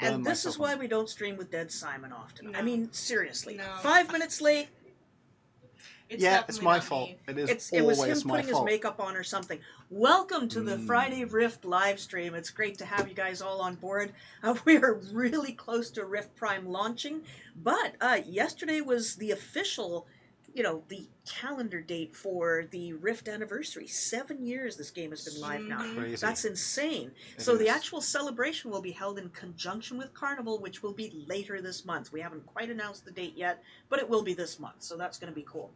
And this is why we don't stream with Dead Simon often. No. I mean, seriously. No. 5 minutes late. It's my fault. It is It was always him my putting his fault. makeup on or something. Welcome to the Friday Rift live stream. It's great to have you guys all on board. We are really close to Rift Prime launching, but yesterday was the official, the calendar date for the Rift anniversary. 7 years this game has been live now. Crazy. That's insane. It So the is. actual celebration will be held in conjunction with Carnival, which will be later this month. We haven't quite announced the date yet, but it will be this month, so that's going to be cool.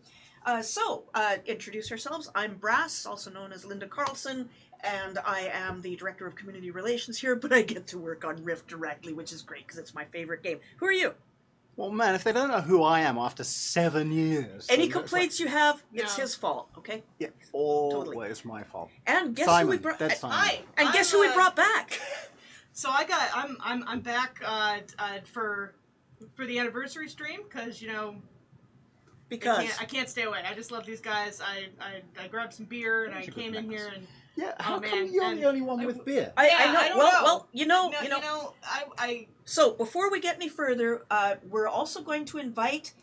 Introduce ourselves. I'm Brass, also known as Linda Carlson, and I am the Director of Community Relations here, but I get to work on Rift directly, which is great because it's my favorite game. Who are you? Well, man, if they don't know who I am after 7 years... Any then it's complaints you have, it's No. his fault, okay? Yeah, always my fault. And guess Simon, who we brought... Dead Simon. Hi. And guess who we brought back? So I'm back for the anniversary stream because Because... I can't stay away. I just love these guys. I grabbed some beer and I That's a came good in necklace. here and Yeah, how man, come you're and the only one with beer? I know. I don't know. I So, before we get any further, we're also going to invite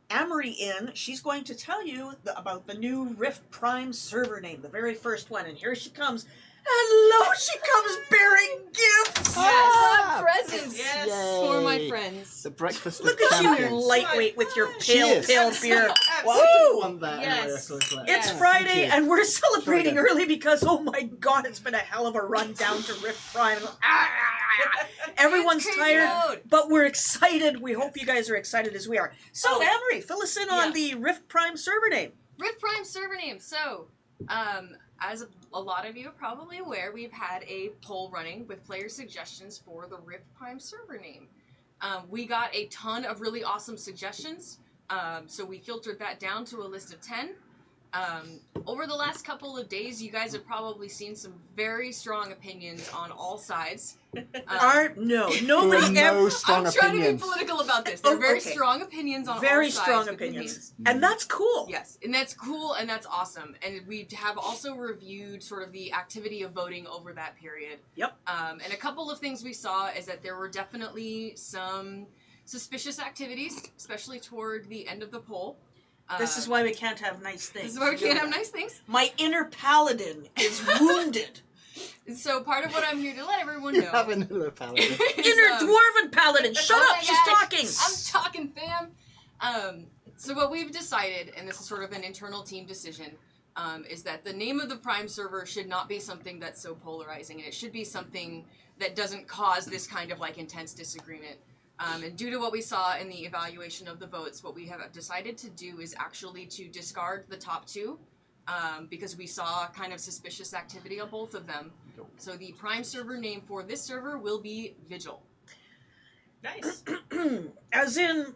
Amory in. She's going to tell you about the new Rift Prime server name, the very first one. And here she comes. Hello, she comes bearing gifts. Ah! Presents Yes. for my Yay. friends. The breakfast Look of at you, champions. lightweight, with your pale Cheers. beer. I Woo! didn't want that. Yes. Anyway, so It's yeah, Friday, thank you. and we're celebrating Sure it is. early because, oh my god, it's been a hell of a run down to Rift Prime. Everyone's It's crazy tired, mode. but we're excited. We hope you guys are excited as we are. So, Amory, fill us in on the Rift Prime server name. Rift Prime server name. So, as a lot of you are probably aware, we've had a poll running with player suggestions for the Rift Prime server name. We got a ton of really awesome suggestions, so we filtered that down to a list of 10. Over the last couple of days, you guys have probably seen some very strong opinions on all sides. Nobody There are ever. no strong I'm trying to be opinions. political about this. There are very Okay. strong opinions on Very all sides. strong with opinions. And that's cool. Yes, and that's cool and that's awesome. And we have also reviewed sort of the activity of voting over that period. Yep. And a couple of things we saw is that there were definitely some suspicious activities, especially toward the end of the poll. This is why we can't have nice things. This is why we can't have nice things. My inner paladin is wounded. So part of what I'm here to let everyone You know. have an inner paladin. is, Inner dwarven paladin. Shut oh up. my She's gosh, talking. I'm talking, fam. So what we've decided, and this is sort of an internal team decision, is that the name of the Prime server should not be something that's so polarizing, and it should be something that doesn't cause this kind of like intense disagreement. And due to what we saw in the evaluation of the votes, what we have decided to do is actually to discard the top two, because we saw kind of suspicious activity on both of them. So the Prime server name for this server will be Vigil. nice. As in,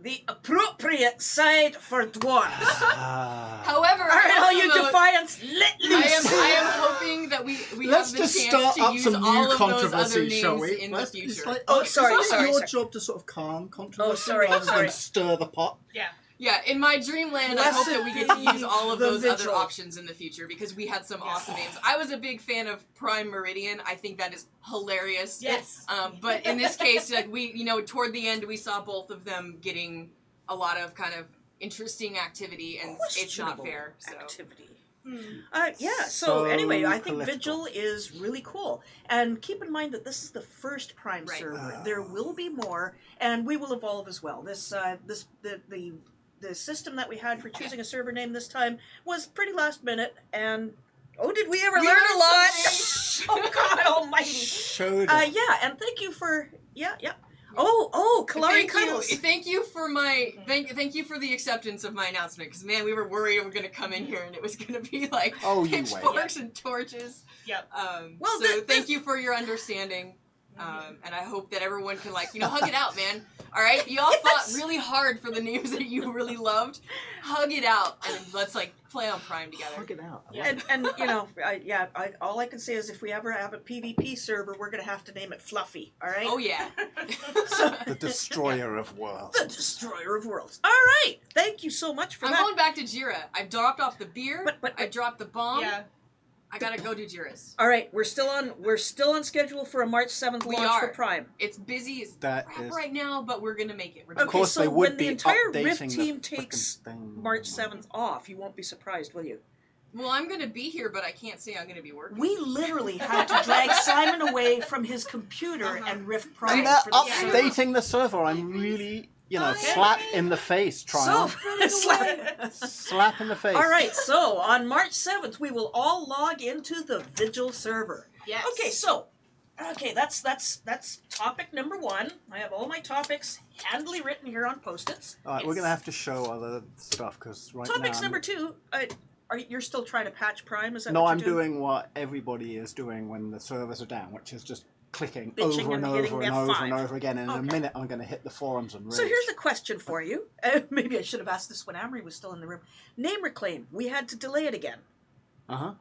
the appropriate side for dwarves. Ah. However, All right, all you also, defiants, let loose. I am hoping that we Let's have the just chance start to up use some all new of those other controversy, shall names we? in Let's- the it's future. like- Oh, it's sorry, like sorry, your sorry. job to sort of calm controversy Oh, sorry, rather sorry. than stir the pot. Yeah. Yeah, in my dreamland, I hope that we get to use all of The those other Vigil. options in the future because we had some awesome names. I was a big fan of Prime Meridian. I think that is hilarious. Yes. But in this case, like toward the end, we saw both of them getting a lot of kind of interesting activity, and it's not Questionable fair. So. activity. Hmm. So anyway, I think political. Vigil is really cool. And keep in mind that this is the first Prime Right. server. There will be more, and we will evolve as well. The system that we had for choosing a server name this time was pretty last minute, and oh, did we ever We learn a learned lot? something. Oh God Almighty! Showed Yeah, and thank you for Oh, Kalari Cuddles. Thank you for my thank you for the acceptance of my announcement because man, we were worried we were gonna come in here and it was gonna be like Oh, you wait. pitchforks and torches. Yep. Well, So thank you for your understanding, and I hope that everyone can hug it out, man. All right, you all fought really hard for the names that you really loved. Hug it out and let's play on Prime together. Hug it out. And all I can say is if we ever have a PvP server, we're gonna have to name it Fluffy. All right. Oh yeah. The destroyer of worlds. The Destroyer of Worlds. All right. Thank you so much for I'm that. going back to Jira. I've dropped off the beer. But- I dropped the bomb. Yeah. I gotta go do Jiris. All right, we're still on schedule for a March 7th We launch for are. Prime. It's busy as That crap is- right now, but we're gonna make it. We're Okay, Of course, so they would when the be entire Rift updating the team frickin' takes thing. March 7th off, you won't be surprised, will you? Well, I'm gonna be here, but I can't say I'm gonna be working. We literally had to drag Simon away from his computer and Rift Prime And they're for the server. updating the server. I'm really, Okay. slap in the face, So, Triumph. Slap in the face. all right, so on March 7th, we will all log into the Vigil server. Yes. Okay, that's topic number 1. I have all my topics handily written here on Post-its. All right, we're going to have to show other stuff because right Topics now... number 2, you're still trying to patch Prime? Is that No, what I'm you're doing what everybody is doing when the servers are down, which is just clicking Bitching over and and hitting over and F5. over and over again. And in a Okay. minute, I'm going to hit the forums and rage. So here's a question for you. Maybe I should have asked this when Amory was still in the room. Name reclaim. We had to delay it again. Uh-huh.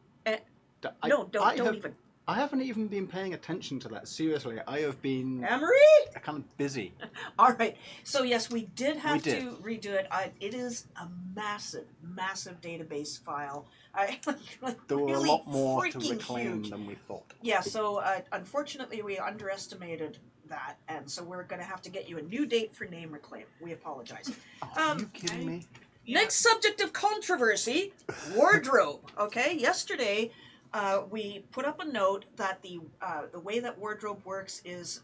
Don't even. I haven't even been paying attention to that. Seriously, I have been Amory? kind of busy. All right. So yes, we did have We did. to redo it. It is a massive, massive database file. There were really a lot more to freaking reclaim huge. than we thought. Yeah. So unfortunately, we underestimated that, and so we're going to have to get you a new date for name reclaim. We apologize. Are you kidding me? Yeah. Next subject of controversy: wardrobe. Okay. Yesterday, we put up a note that the way that wardrobe works is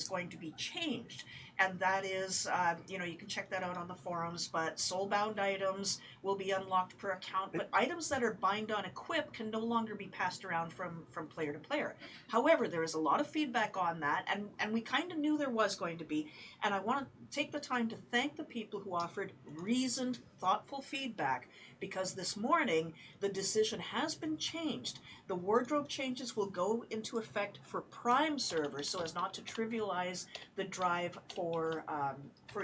going to be changed, and that is, you can check that out on the forums. But soulbound items will be unlocked per account, but items that are bind on equip can no longer be passed around from player to player. However, there is a lot of feedback on that, and we kind of knew there was going to be, and I want to take the time to thank the people who offered reasoned, thoughtful feedback, because this morning the decision has been changed. The wardrobe changes will go into effect for Prime servers so as not to trivialize the drive for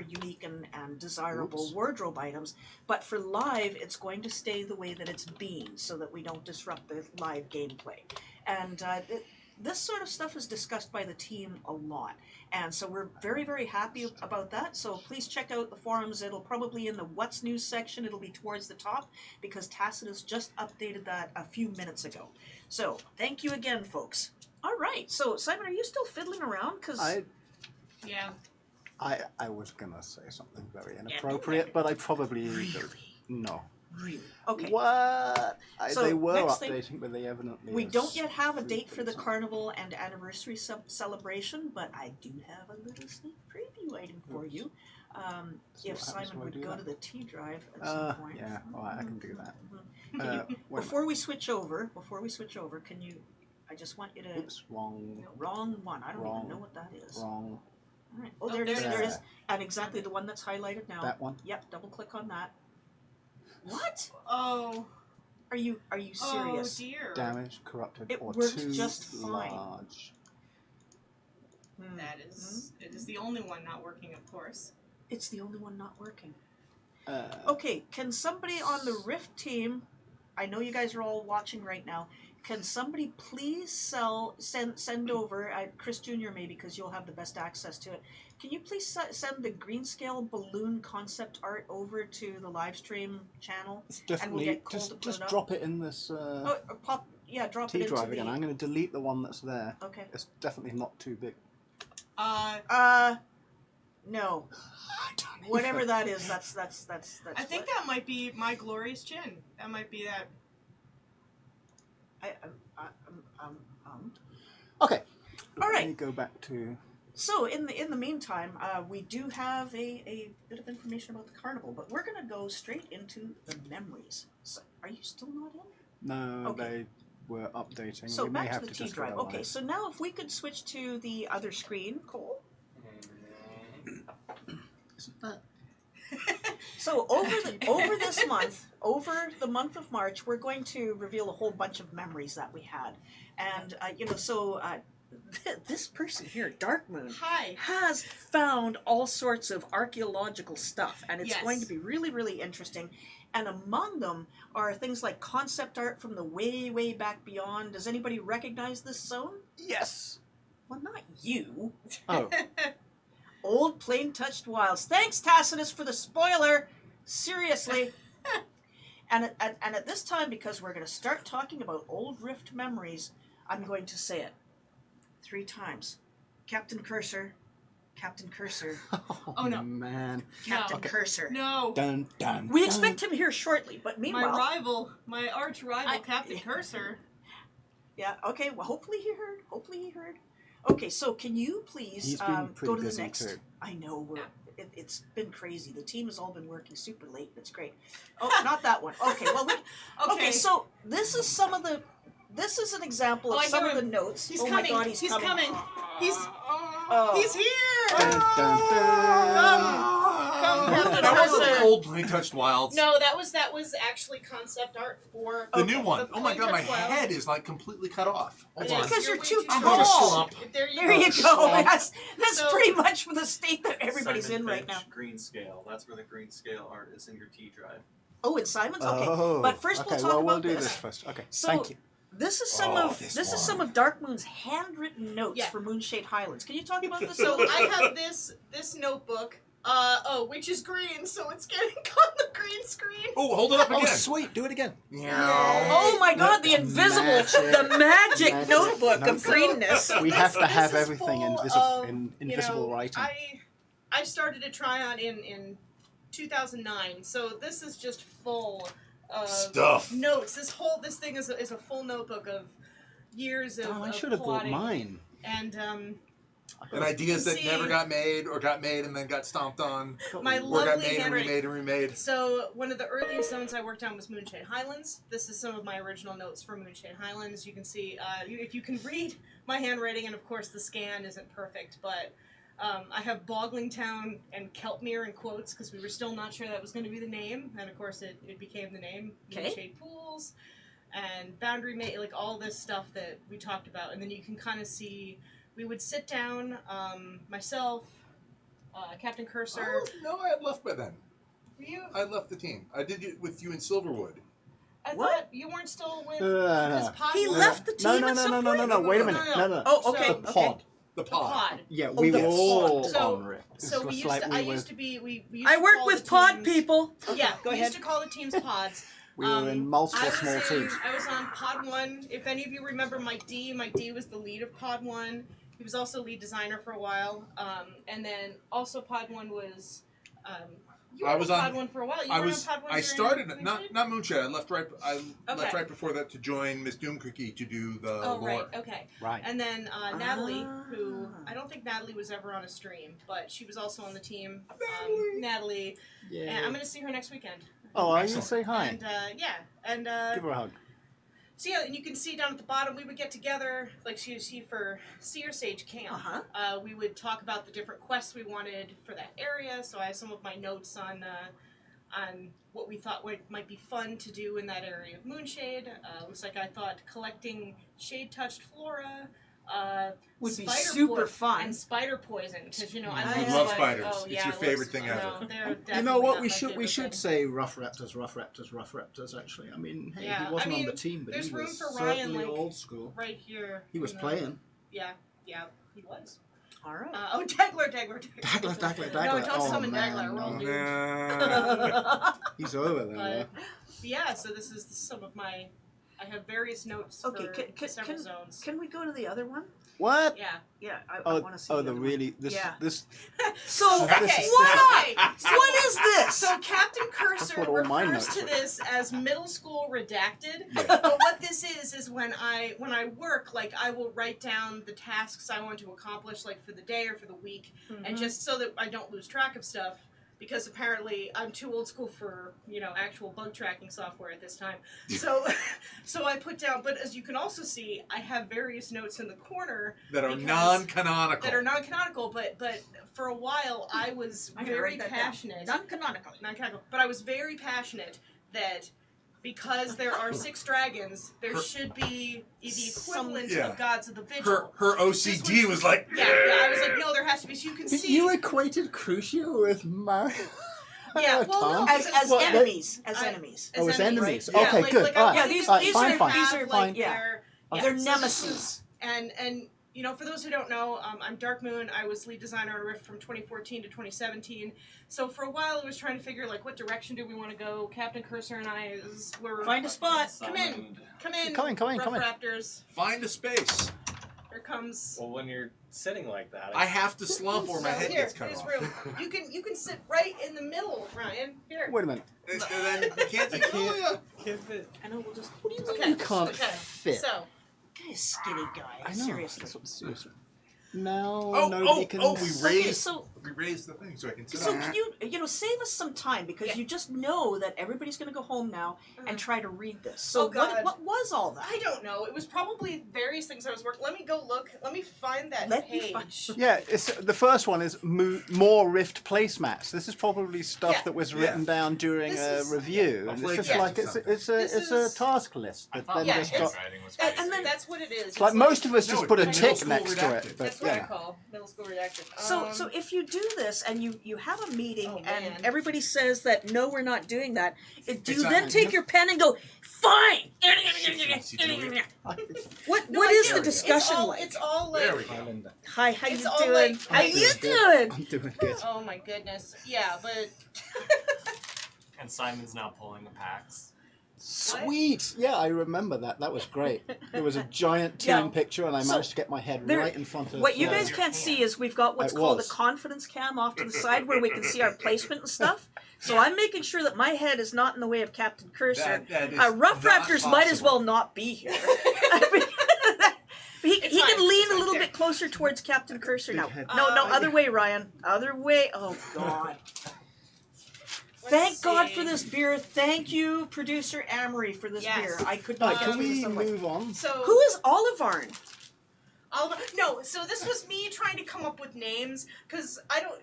unique and desirable Oops. wardrobe items. But for live, it's going to stay the way that it's been so that we don't disrupt the live gameplay. And this sort of stuff is discussed by the team a lot. And so we're very, very happy about that. So please check out the forums. It'll probably in the What's News section. It'll be towards the top because Tacitus just updated that a few minutes ago. So thank you again, folks. All right. So Simon, are you still fiddling around? Yeah. I was going to say something very inappropriate, but I probably don't. No. Really? Okay. What? So, they were next updating, thing- but they evidently... We have don't yet have a date for the something. Carnival and anniversary celebration, but I do have a little sneak preview item for you. So If what happens Simon when I would do go that? to the T drive at some point. Yeah, all right, I can do that. Mhm. Wait, Before we switch over, can you? I just want you to. oops, wrong, Wrong one. I don't Wrong. even know what that is. wrong. All right. Oh, there it is. there There it it is. is. And exactly the one that's highlighted now. That one? Yep. Double click on that. What? Oh. Are you serious? Oh dear. Damaged, corrupted, It or worked too just fine. large. Hmm. That is. It is the only one not working, of course. It's the only one not working. Uh, Okay, can somebody on the Rift team, I know you guys are all watching right now, can somebody please send over, Chris Jr. maybe, because you'll have the best access to it, can you please send the Greenscale balloon concept art over to the Livestream channel? It's And we'll definitely, get Cole to just put it up. drop it in this Drop it T into drive the... again. I'm going to delete the one that's there. Okay. It's definitely not too big. No. I don't Whatever even- that is, that's I think that might be my glorious chin. That might be that. Okay. All Let right. me go back to... So in the meantime, we do have a bit of information about the carnival, but we're gonna go straight into the memories. So, are you still not in? No, Okay. they were updating. So we may back have to the to T just drive. go Okay, live. so now if we could switch to the other screen, Cole. Isn't that... So over the month of March, we're going to reveal a whole bunch of memories that we had, and this person here, Dark Moon, Hi. has found all sorts of archaeological stuff, and it's Yes. going to be really, really interesting. And among them are things like concept art from the way, way back beyond. Does anybody recognize this zone? Yes! Well, not you. Oh, Old Plain Touched Wilds. Thanks, Tacitus, for the spoiler. Seriously. And at this time, because we're going to start talking about old Rift memories, I'm going to say it 3 times. Captain Cursor, Captain Cursor, Oh, no. man. Captain Okay. Cursor. No. Dun, dun, We dun. expect him here shortly, but meanwhile... My arch rival, Captain Cursor. Yeah, okay, well, hopefully he heard. Okay, so can you please He's been pretty go to the busy next... too. I know, it's been crazy. The team has all been working super late. It's great. Oh, not that one. Okay, well, okay, so this is some of the... This is an example of I some hear of the him. notes. He's oh coming. my god, he's coming. He's Oh. he's here. Dun, dun, Come, Captain That wasn't the Cursor. old Plain Touched Wilds. No, that was actually concept art for The new one. the Oh my god, my Plain Touched Wilds. head is like completely cut off. Hold It on. is. Because you're way too I'm tall. gonna slump. There you There go. you go. Slump. That's So- pretty much the state that everybody's Simon in right Finch, now. Green scale. That's where the green scale art is in your T drive. Oh, it's Simon's? Okay. Oh, But first okay, we'll talk well, about we'll do this. this first. Okay, So- thank you. This is some Oh, of this this is one. some of Dark Moon's handwritten notes Yeah. for Moonshade Highlands. Can you talk about this? So I have this notebook. Which is green, so it's getting on the green screen. Oh, hold it up Oh, again. sweet, do it again. Oh my god, the invisible, the magic notebook of Magic. greenness. We have to have This is everything full invisible of, in you invisible know, writing. I started a try-on in 2009, so this is just full of Stuff. notes. This thing is a full notebook of years of Oh, I of should have bought plotting. mine. And And ideas that See- never got made or got made and then got stomped on. my Or got lovely made and handwriting. remade and remade. So one of the earliest zones I worked on was Moonshade Highlands. This is some of my original notes for Moonshade Highlands. You can see, if you can read my handwriting, and of course the scan isn't perfect, but I have Boggling Town and Keltmere in quotes because we were still not sure that was going to be the name, and of course it became the name. Okay. Moonshade Pools and Boundary like all this stuff that we talked about, and then you can kind of see. We would sit down, myself, Captain Cursor. Oh, no, I had left by then. Were you? I left the team. I did it with you in Silverwood. I What? thought you weren't still with. No. He was- left the team No, at some point? no, wait a No, minute. no, No. Oh, okay. So- The pod. The The pod. pod. Yeah, we were yes. all So- on Rift. It's So we just used like to. we I were, used to be. We used I to work call with the pod teams- people. Yeah, go we ahead. used to call the teams pods. we were in multiple I small was teams. I was on Pod 1. If any of you remember Mike D was the lead of Pod 1. He was also lead designer for a while. And then also Pod 1 was. You I were was on on- Pod 1 for a while. You I were was. on Pod 1 I during started Moonshade? not Moonshade. I left right. I left Okay. right before that to join Miss Doomcookie to do the Oh, lore. right. Okay. Right. And then Natalie, who Ah. I don't think Natalie was ever on a stream, but she was also on the team. Natalie! Natalie. Yeah. And I'm going to see her next weekend. Oh, are you? Excellent. Say hi. And yeah, and Give her a hug. so yeah, and you can see down at the bottom, we would get together, like she for Seer Sage Camp. Uh-huh. We would talk about the different quests we wanted for that area. So I have some of my notes on what we thought might be fun to do in that area of Moonshade. Looks like I thought collecting shade-touched flora. Would be spider super fun. and spider poison because I I love, love spiders. Oh, It's yeah, your it favorite looks- thing I ever. know, they're You definitely know what? not We my should favorite say thing. rough raptors. Actually, I mean, hey, Yeah, he wasn't I mean, on the team, but there's he room was for Ryan, certainly like, old school. right here. He was in the- playing. Yeah, he was. All right. Dagler. Dagler. No, don't Oh, summon man, Dagler. We're all no. doomed. Nah. He's over there. But yeah. yeah, so this is some of my. I have various notes Okay, for several zones. Can we go to the other one? What? Yeah. Yeah, I Oh, want to see oh, the the other really Yeah. this. So, Okay. what is this? So Captain Cursor what all my refers notes to are. this as middle school redacted. Yeah. But what this is when I work, like I will write down the tasks I want to accomplish, like for the day or for the week, and just so that I don't lose track of stuff. Because apparently I'm too old school for actual bug tracking software at this time. So, so I put down. But as you can also see, I have various notes in the corner That are because- non-canonical. that are non-canonical. But for a while I was I'm gonna very write that down. passionate. Non-canonical. Non-canonical. But I was very passionate that because there are 6 dragons, there should be the equivalent Yeah. of gods of the vigil. Her OCD was like. Yeah, I was like, no, there has to be. So you can But see. you equated Crucio with Mario. Yeah, well, no, As What, enemies. As I- enemies. Oh, as enemies. Right? Okay, good. I Alright. Yeah, wanted these to are fine, have, fine. these are like, fine, yeah. their- They're so- nemesis. And for those who don't know, I'm Dark Moon. I was lead designer on Rift from 2014 to 2017. So for a while, I was trying to figure like what direction do we want to go. Captain Cursor and I were Find a spot. Come in. Come in. Rough Raptors. Find a space. Here comes. Well, when you're sitting like that, I have to slump or my head gets cut here's off. room. You can sit right in the middle, Ryan. Here. Wait a minute. And then you can't see can't fit. I know, we'll just. What do you mean? Okay. You can't okay. fit. So. Guy is skinny guy. I know. Seriously. That's what seriously. Now Oh, nobody can. we Okay, raised so we raised the thing so I can sit so on can you save us some time because Yeah. you just know that everybody's going to go home now and try to read this. So Oh, God. what was all that? I don't know. It was probably various things I was working. Let me go look. Let me find that Let me page. find- Yeah, it's the first one is more Rift placemats. This is probably stuff Yeah. that was Yeah. written down during This a is- review, yeah. and A it's just playtest like or it's something. This a is- task list I that thought then yeah, just it's- got. writing was And, crazy. then that's what it is. It's like most of us No, just put a middle tick school next to it, redacted. but That's what I yeah. call middle school redacted. So if you do this and you have a meeting Oh, and man. everybody says that no, we're not doing that, do you Exactly. then take your pen and go fine? What No, what I is do. the discussion it's all, like? It's all like. There we go. Highlander. Hi, how It's you all doing? like- How I'm you doing doing? I'm doing good. Oh my goodness. Yeah, but. And Simon's now pulling the packs. Sweet! Yeah, I remember that. That was great. There was a giant team Yeah. picture, and I So, managed to get my head there- right in front of. What you uh, guys can't see is we've got what's It called a was. confidence cam off to the side where we can see our placement and stuff. So I'm making sure that my head is not in the way of Captain Cursor. That is Rough not Raptors might as well possible. not be here. I mean, he It's can fine. lean It's a little okay. bit closer towards Captain Cursor now. Big head. No, Uh, other way, Ryan. Other way. Oh, God. Thank God for this beer. Thank you, producer Amory, for this Yes. beer. I could Right, not can get through this we otherwise. move on? So. Who is Olivarn? No, so this was me trying to come up with names because I don't.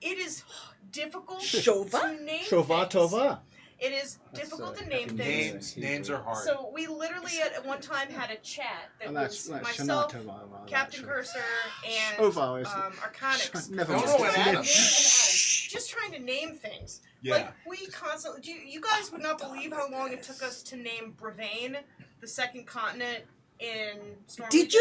It is difficult Shova? to name Shova things. Tova. It is difficult to name Names. things. Names are hard. So we literally at one time had a chat that And was that's myself, Shana Tova. Well, Captain actually. Cursor, and Shova is Arconyx. never No, mind. no, It's and a Adam. name. Just trying to name things. yeah. Like we constantly. You guys would not believe how long it took us to name Brevane, the second continent in Storm Did Legion.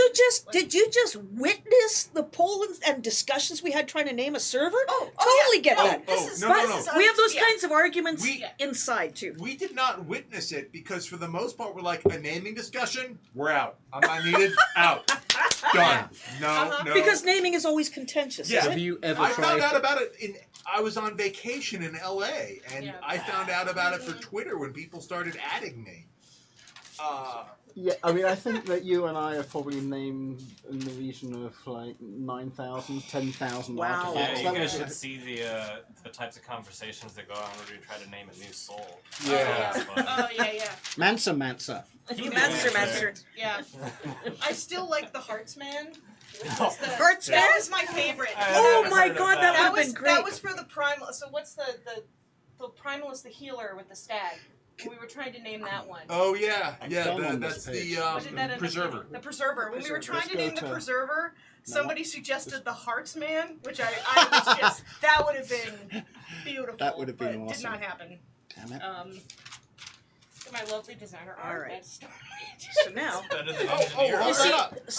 you just witness the poll and discussions we had trying to name a server? Oh, Totally yeah. get No, that. This is, no, this no, is no. We have those yeah. kinds of arguments We- inside too. We did not witness it because for the most part we're like a naming discussion. We're out. I'm not needed. Out. Done. No, Uh-huh. no. Because naming is always contentious. Yeah. Isn't Have it? you ever I tried? found out about it I was on vacation in LA and Yeah. I found out about it for Twitter when people started adding me. Yeah, I mean, I think that you and I have probably named in the region of like 9,000, 10,000 Wow. Yeah, artifacts. you That guys was should see the types of conversations that go on when we try to name a new soul. Yeah. That's fun. Oh yeah. Mansa Mansa. Mancer. Yeah. I still like the Heartsman. Heartsman? That was my favorite. Oh never my heard of God, that That would have was been great. that was for the primal. So what's the primalist, the healer with the stag? We were trying to name that one. Oh yeah. Yeah, Done on that's this page. the What did that end up preserver. being? The preserver. When we were trying to Let's name go the to- preserver, somebody suggested the Heartsman, which I was just that would have been beautiful. That would have been but awesome. Did not happen. Damn it. My lovely designer All art. right. That's- So now, Better than Oh, engineer. hold you see, up.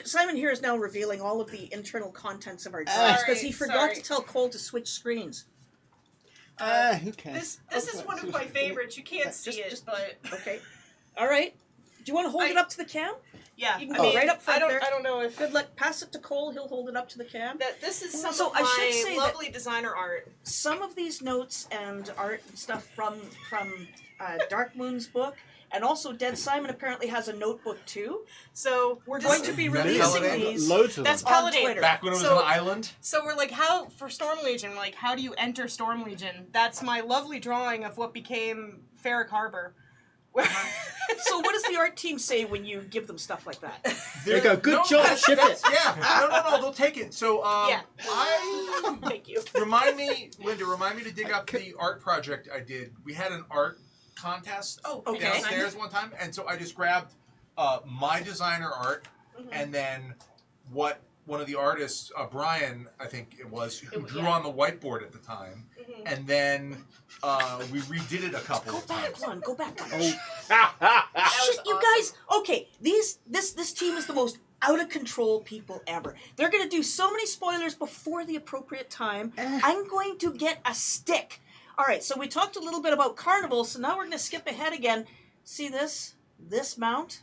Simon here is now revealing all of the internal contents of our Sorry, designs because he forgot sorry. to tell Cole to switch screens. Who cares? This is one of my favorites. You can't see it, just- but Okay. All right. Do you want to hold it up to the cam? yeah. You can I go mean, right up front there. I don't know if Good luck. Pass it to Cole. He'll hold it up to the cam. that this is some So of I should my say that- lovely designer art. Some of these notes and art and stuff from Dark Moon's book, and also Dead Simon apparently has a notebook too. So We're going to be Many releasing Paladin? these. Loads of that's them. on Paladin. Twitter. Back when it was So- an island. So we're like, how for Storm Legion? We're like, how do you enter Storm Legion? That's my lovely drawing of what became Ferric Harbor. So what does the art team say when you give them stuff like that? There you go. Good job. Ship it. Yeah. No, they'll take it. So Yeah. I Thank you. remind me to dig up the art project I did. We had an art contest okay. downstairs one time, and so I just grabbed my designer art and then what one of the artists, Brian, I think it was, who drew on the whiteboard at the time, and then we redid it a couple Go of back times. one. Go back one. Oh, That was Shit, you awesome. guys. Okay, this team is the most out of control people ever. They're going to do so many spoilers before the appropriate time. I'm going to get a stick. All right, so we talked a little bit about Carnival, so now we're going to skip ahead again. See this? This mount?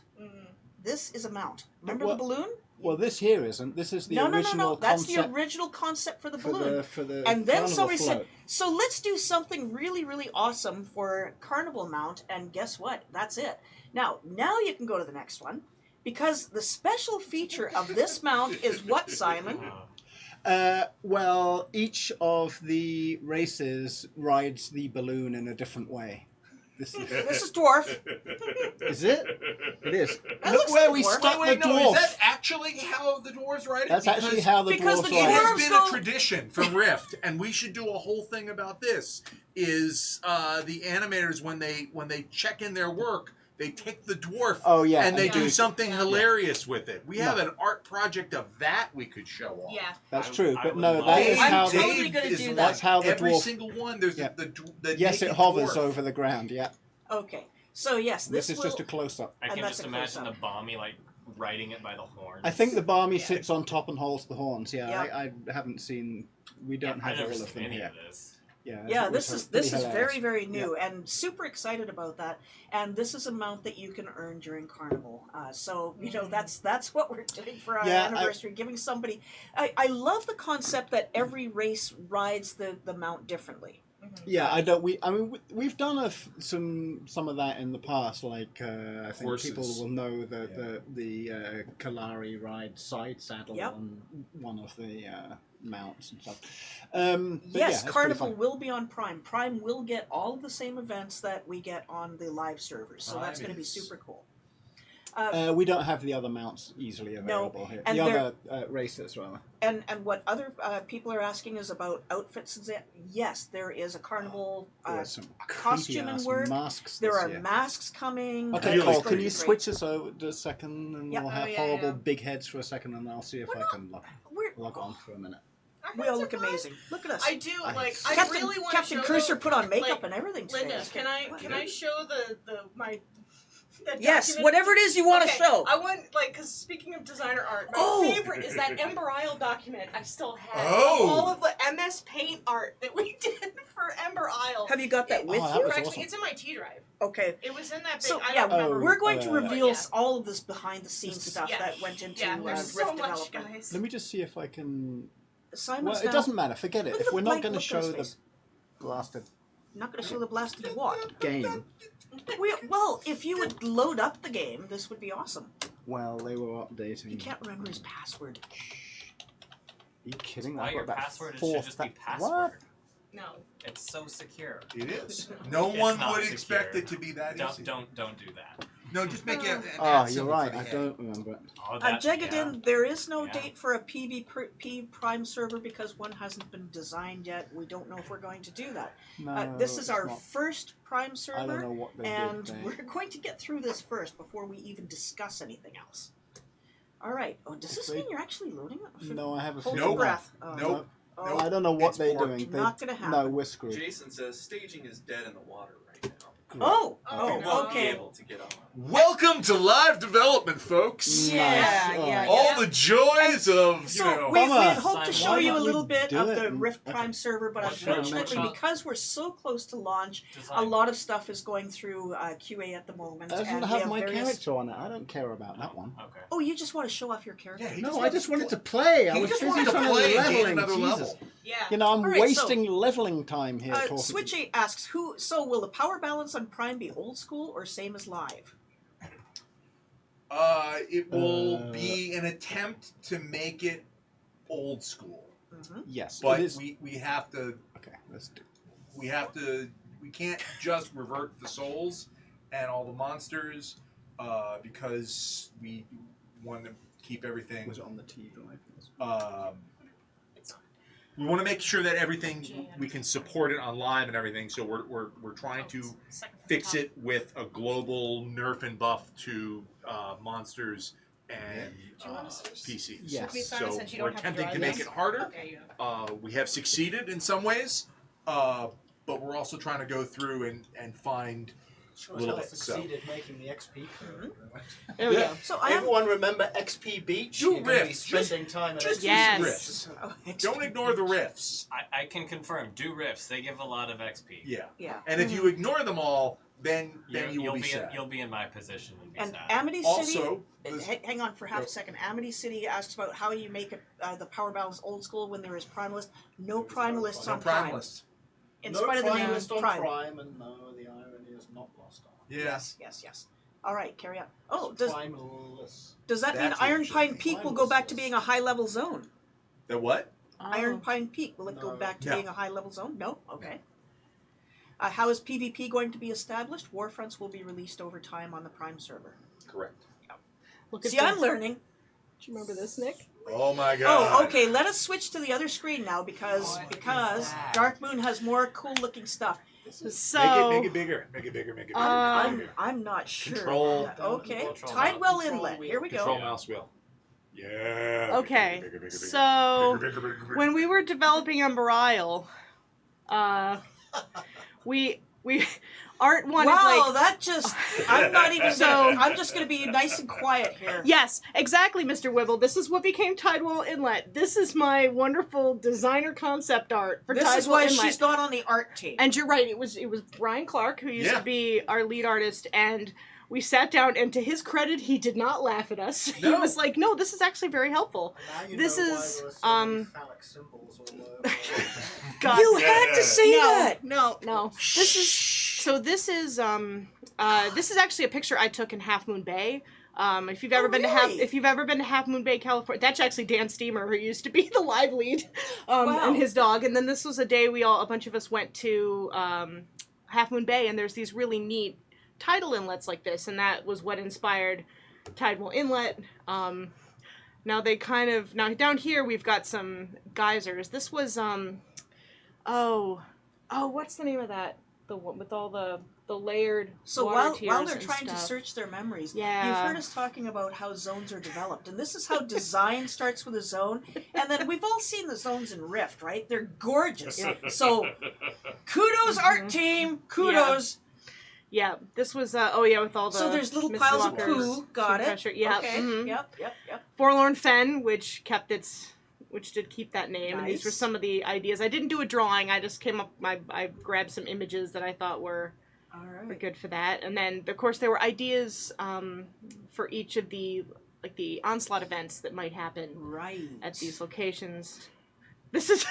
This is a mount. Remember the balloon? Well, this here isn't. This is the No. original That's concept the original concept for the for balloon. the And then Carnival somebody float. said, so let's do something really, really awesome for Carnival mount. And guess what? That's it. Now you can go to the next one. Because the special feature of this mount is what, Simon? Well, each of the races rides the balloon in a different way. This This is dwarf. is it? It is. That Look looks where like we dwarf. stuck Wait, the no, dwarf. is that actually how the dwarves ride it? That's actually how the because dwarves the It ride. has dwarves been go- a tradition from Rift, and we should do a whole thing about this. Is the animators when they check in their work, they take the dwarf Oh yeah, and they Yeah. do something Yeah. hilarious with it. We have No. an art project of that we could show off. Yeah. That's I- true. I But would no, love that it. is I'm how. totally The, gonna is do like that. That's how the every dwarf- single one. There's Yeah. the yes, it naked hovers dwarf. over the ground. Yeah. Okay. So yes, This is will, just a close up. I And can that's just a imagine the close-up. Bommy like riding it by the horns. I think the Barmy Yeah. sits on top and holds the horns. Yeah, Yeah. I haven't seen. We don't I've have never all seen of them any here. of this. Yeah. Yeah, it this was is pretty very, hilarious. very new, and super excited about that. And this is a mount that you can earn during Carnival. So that's what we're doing for our Yeah, anniversary, giving somebody. I love the concept that every race rides the mount differently. Yeah, I don't. We've done some of that in the past. Like I think Horses. people will know the Kalari ride side saddle Yep. on one of the mounts and stuff. But Yes, yeah, it's pretty Carnival fun. will be on Prime. Prime will get all of the same events that we get on the live servers, so that's going to be Prime is- super cool. We don't have the other mounts easily available here. and The they're- other races, rather. And what other people are asking is about outfits. And that. Yes, there is a Carnival There are some costume and creepy-ass work. masks There this are year. masks coming. Okay, Really? Cole, It's can gonna you be great. switch us over to a second, and Yeah. we'll have Oh, yeah, horrible yeah. big heads for a second, and I'll see if We're I not- can We're, log on for a minute. we all look amazing. Look at us. I do I Captain, really want Captain to show Cruiser the- put on makeup like, and everything today. Linda, It's can good. I show my that Yes, document? whatever it is you want to Okay, show. I want because speaking of designer art, my Oh! favorite is that Ember Isle document I still have. Oh! Of all of the MS Paint art that we did for Ember Isle. Have you got that with that you? was Actually, awesome. it's in my T drive. Okay. It was in that big. So I yeah, don't remember. we're going to reveal yeah. all of this behind the scenes stuff Yeah. that went into Yeah, Rift there's so much, development. guys. Let me just see if I can. Simon's Well, it now- doesn't matter. Forget it. Look at If the we're not blank going to look on show his the face. blasted Not going to show the blasted what? game, Well, if you would load up the game, this would be awesome. well, they were updating. He can't remember his password. Are you kidding? Why I've got your about password? It four should just be What? password. No. It's so secure. It is. No It's one not would expect secure. it to be that easy. Don't do that. No, just make it. An Ah, at you're symbol right. for the I head. don't remember it. Oh, that, Jegadin, there is no Yeah. date for a PvP Prime server because one hasn't been designed yet. We don't know if we're going to do that. No, This is it's our not. first Prime I don't server, know what they and did. we're going to get through this first before we even discuss anything else. All right. Oh, does this They- mean you're actually loading it? No, I have a Hold feeling. your Nope. breath. Oh, Nope. oh, No, I don't know what It's they're warped. doing. Not gonna No, happen. we're screwed. Jason says staging is dead in the water right now. Great. Oh, Okay, oh, no. Won't be okay. able to get on. Welcome to live development, folks. Yeah, Nice. yeah, Oh. All the joys of So we Bummer. had hoped to Simon, show why you a don't little you bit do of it the and- Rift okay. Prime server, but Why don't you unfortunately, make because we're so close to launch, Design. a lot of stuff is going through QA at the moment. It doesn't and we have my various... character on it. I don't care about that one. Okay. Oh, you just want to show off your character? Yeah, he No, just I just wanted to play. I He was just busy wanted to trying play to and gain leveling. another Jesus. level. Yeah. You know, I'm All right, so- wasting leveling time here talking. Switch 8 asks, so will the power balance on Prime be old school or same as live? It will be an attempt to make it old school, Mm-hmm. Yes, but it is. we have to Okay, let's do. we can't just revert the souls and all the monsters because we want to keep everything. Was it on the T drive? We want to make sure that everything we can support it on live and everything. So we're trying to fix it with a global nerf and buff to monsters and Do you want to switch? PCs. Yes. Me, Simon, So since you we're don't have attempting to drive make yet. it harder. Okay, yeah. We have succeeded in some ways, but we're also trying to go through and find Shows little how bit, it so. succeeded making the XP curve. There we Yeah. go. So I am. Everyone remember XP Beach? Do You're gonna be riffs. Just- spending time at just XP Yes. Beach. riffs. Oh, Don't ignore the riffs. I can confirm. Do riffs. They give a lot of XP. Yeah. Yeah. And if you ignore them all, then you will be in, sad. you'll be in my position and be And sad. Amity City. Also, this- Hang on for half Go. a second. Amity City asks about how you make the power balance old school when there is primalist. No primalists no on Prime. primalists. In No spite of the name Primalist on Prime. Prime, and no, the irony is not lost on. Yes. Yes. All right, carry on. Oh, does Primalist. that mean That's what Iron it should Pine be. Peak will go back to being a high level zone? The what? Iron Pine Peak, will it go No. back to No. being a high level zone? No? Okay. How is PvP going to be established? Warfronts will be released over time on the Prime server. Correct. Look at See, this. I'm learning. Do you remember this, Nick? Oh my god. Oh, okay, let us switch to the other screen now because that? Dark Moon has more cool looking stuff. So Make it bigger. Make it bigger. Make it bigger. I'm not sure. Control. Okay. Control Tidewell mouse. Inlet. Here we Control go. mouse wheel. Yeah. Okay, Bigger, bigger, bigger, so bigger, bigger, bigger. when we were developing Umber Isle, we Art wanted Wow, like that just I'm not even So- I'm just gonna be nice and quiet here. yes, exactly, Mr. Wibble. This is what became Tidewell Inlet. This is my wonderful designer concept art for This Tidewell is why Inlet. she's not on the art team. And you're right. It was Brian Clark who used Yeah. to be our lead artist, and we sat down. And to his credit, he did not laugh at us. He No. was like, "No, this is actually very helpful." Now you This know is, why there are so many um, phallic symbols all over. God, You had to say that. no. This is so. This is actually a picture I took in Half Moon Bay. If you've ever been really? to Half Moon Bay, California, that's actually Dan Steamer, who used to be the live lead, Wow. and his dog. And then this was a day a bunch of us went to Half Moon Bay, and there's these really neat tidal inlets like this, and that was what inspired Tidewell Inlet. Now down here we've got some geysers. This was what's the name of that? The one with all the layered So water while tiers they're and trying to stuff. search their memories, Yeah. you've heard us talking about how zones are developed, and this is how design starts with a zone, and then we've all seen the zones in Rift, right? They're gorgeous. So kudos art team, kudos. Yeah, this was with all the So there's little Mr. piles of Walker's poo. Got it. pressure. Yeah. Okay. mhm. Yep. Forlorn Fen, which did keep that name, and these Nice. were some of the ideas. I didn't do a drawing. I just came up. I grabbed some images that I thought were All were right. good for that, and then of course there were ideas for each of the onslaught events that might happen Right. at these locations. This is